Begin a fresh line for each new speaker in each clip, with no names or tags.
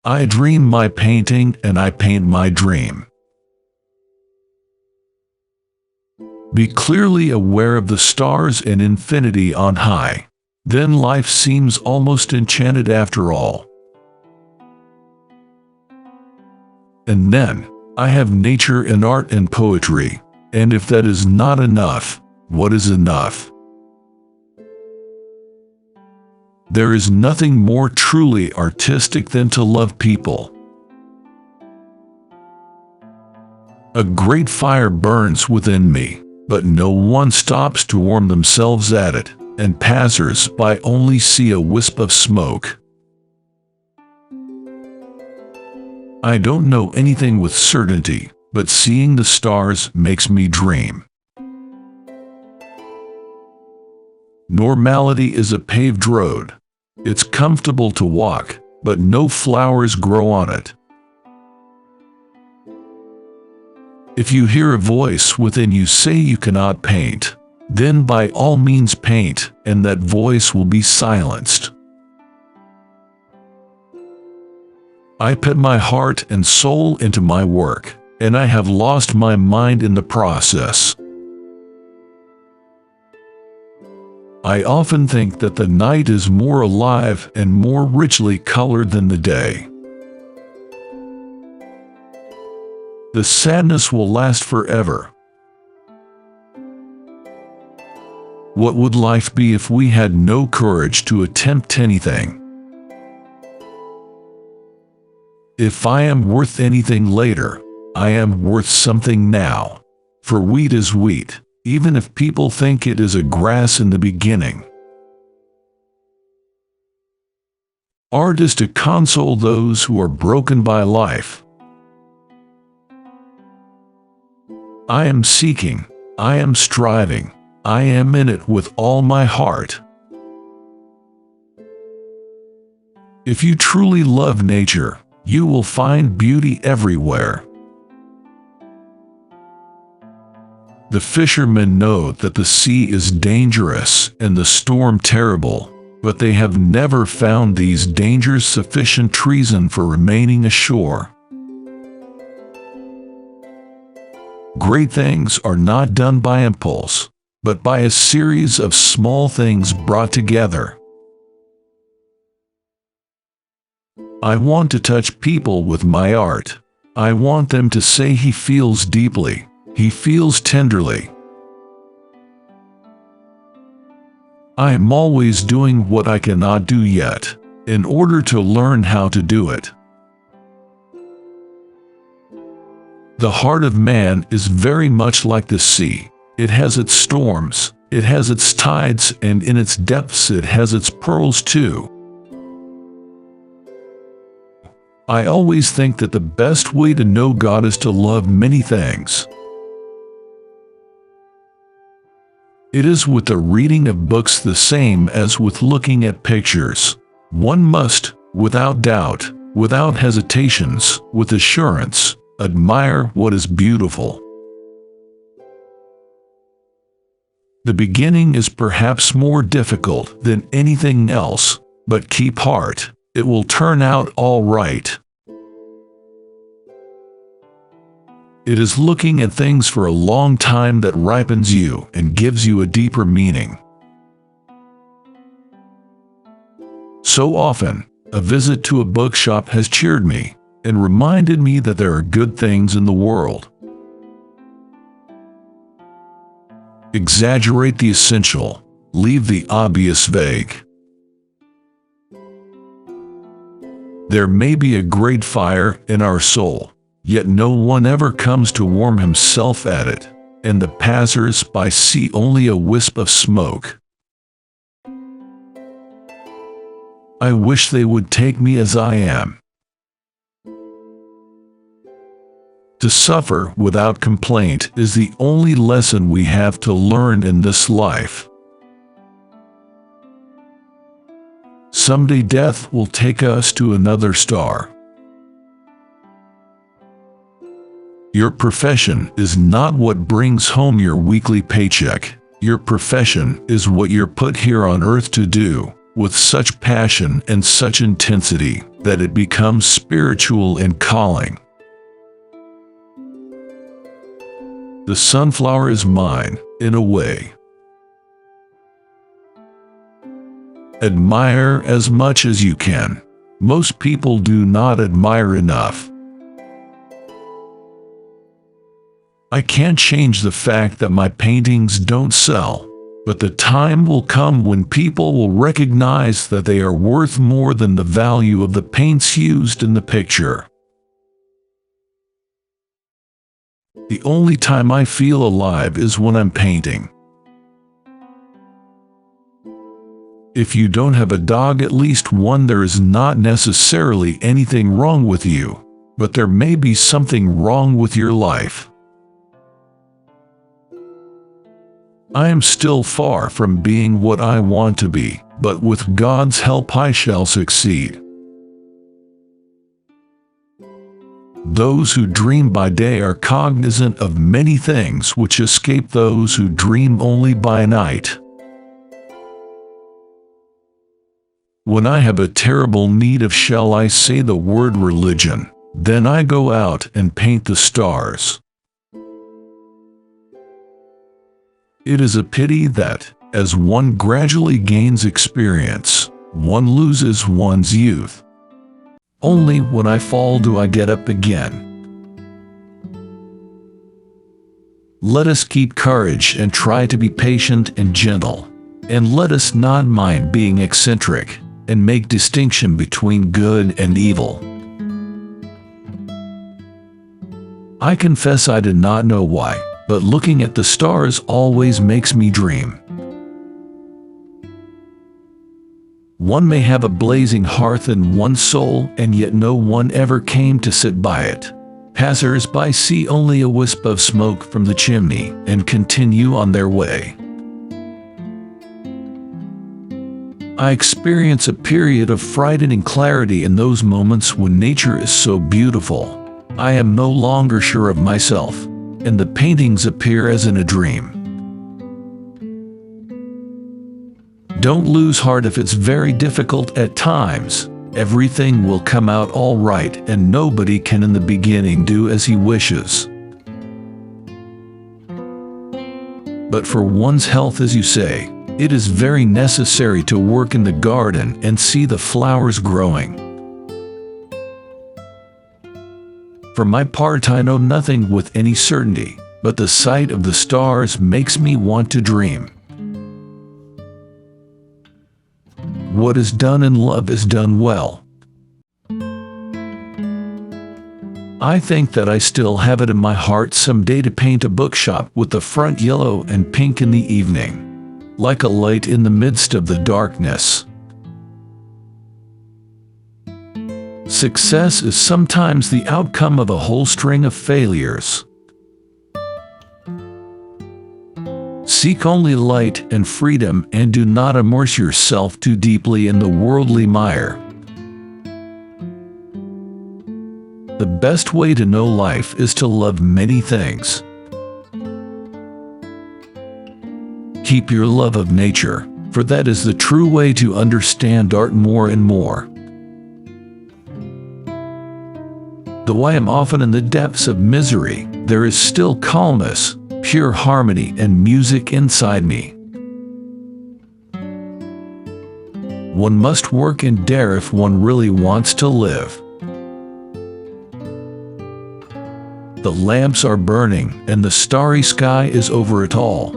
I dream my painting and I paint my dream. Be clearly aware of the stars and infinity on high. Then life seems almost enchanted after all. And then, I have nature and art and poetry. And if that is not enough, what is enough? There is nothing more truly artistic than to love people. A great fire burns within me, but no one stops to warm themselves at it, and passers-by only see a wisp of smoke. I don't know anything with certainty, but seeing the stars makes me dream. Normality is a paved road. It's comfortable to walk, but no flowers grow on it. If you hear a voice within you say you cannot paint, then by all means paint, and that voice will be silenced. I put my heart and soul into my work, and I have lost my mind in the process. I often think that the night is more alive and more richly colored than the day. The sadness will last forever. What would life be if we had no courage to attempt anything? If I am worth anything later, I am worth something now. For wheat is wheat, even if people think it is a grass in the beginning. Art is to console those who are broken by life. I am seeking, I am striving, I am in it with all my heart. If you truly love nature, you will find beauty everywhere. The fishermen know that the sea is dangerous and the storm terrible, but they have never found these dangers sufficient reason for remaining ashore. Great things are not done by impulse, but by a series of small things brought together. I want to touch people with my art. I want them to say he feels deeply, he feels tenderly. I am always doing what I cannot do yet, in order to learn how to do it. The heart of man is very much like the sea. It has its storms, it has its tides, and in its depths it has its pearls too. I always think that the best way to know God is to love many things. It is with the reading of books the same as with looking at pictures. One must, without doubt, without hesitations, with assurance, admire what is beautiful. The beginning is perhaps more difficult than anything else, but keep heart, it will turn out all right. It is looking at things for a long time that ripens you and gives you a deeper meaning. So often, a visit to a bookshop has cheered me and reminded me that there are good things in the world. Exaggerate the essential, leave the obvious vague. There may be a great fire in our soul, yet no one ever comes to warm himself at it, and the passers-by see only a wisp of smoke. I wish they would take me as I am. To suffer without complaint is the only lesson we have to learn in this life. Someday death will take us to another star. Your profession is not what brings home your weekly paycheck. Your profession is what you're put here on earth to do, with such passion and such intensity. that it becomes spiritual and calling. The sunflower is mine, in a way. Admire as much as you can. Most people do not admire enough. I can't change the fact that my paintings don't sell, but the time will come when people will recognize that they are worth more than the value of the paints used in the picture. The only time I feel alive is when I'm painting. If you don't have a dog, at least one, there is not necessarily anything wrong with you, but there may be something wrong with your life. I am still far from being what I want to be, but with God's help I shall succeed. Those who dream by day are cognizant of many things which escape those who dream only by night. When I have a terrible need of, shall I say, the word religion, then I go out and paint the stars. It is a pity that, as one gradually gains experience, one loses one's youth. Only when I fall do I get up again. Let us keep courage and try to be patient and gentle, and let us not mind being eccentric, and make distinction between good and evil. I confess I did not know why, but looking at the stars always makes me dream. One may have a blazing hearth in one's soul, and yet no one ever came to sit by it. Passers-by see only a wisp of smoke from the chimney and continue on their way. I experience a period of frightening clarity in those moments when nature is so beautiful. I am no longer sure of myself, and the paintings appear as in a dream. Don't lose heart if it's very difficult at times. Everything will come out all right, and nobody can in the beginning do as he wishes. But for one's health, as you say, it is very necessary to work in the garden and see the flowers growing. For my part, I know nothing with any certainty, but the sight of the stars makes me want to dream. What is done in love is done well. I think that I still have it in my heart someday to paint a bookshop with the front yellow and pink in the evening, like a light in the midst of the darkness. Success is sometimes the outcome of a whole string of failures. Seek only light and freedom, and do not immerse yourself too deeply in the worldly mire. The best way to know life is to love many things. Keep your love of nature, for that is the true way to understand art more and more. Though I am often in the depths of misery, there is still calmness, pure harmony, and music inside me. One must work and dare if one really wants to live. The lamps are burning, and the starry sky is over it all.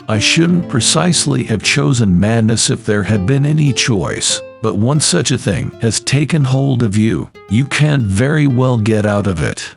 I shouldn't precisely have chosen madness if there had been any choice, but once such a thing has taken hold of you, you can't very well get out of it.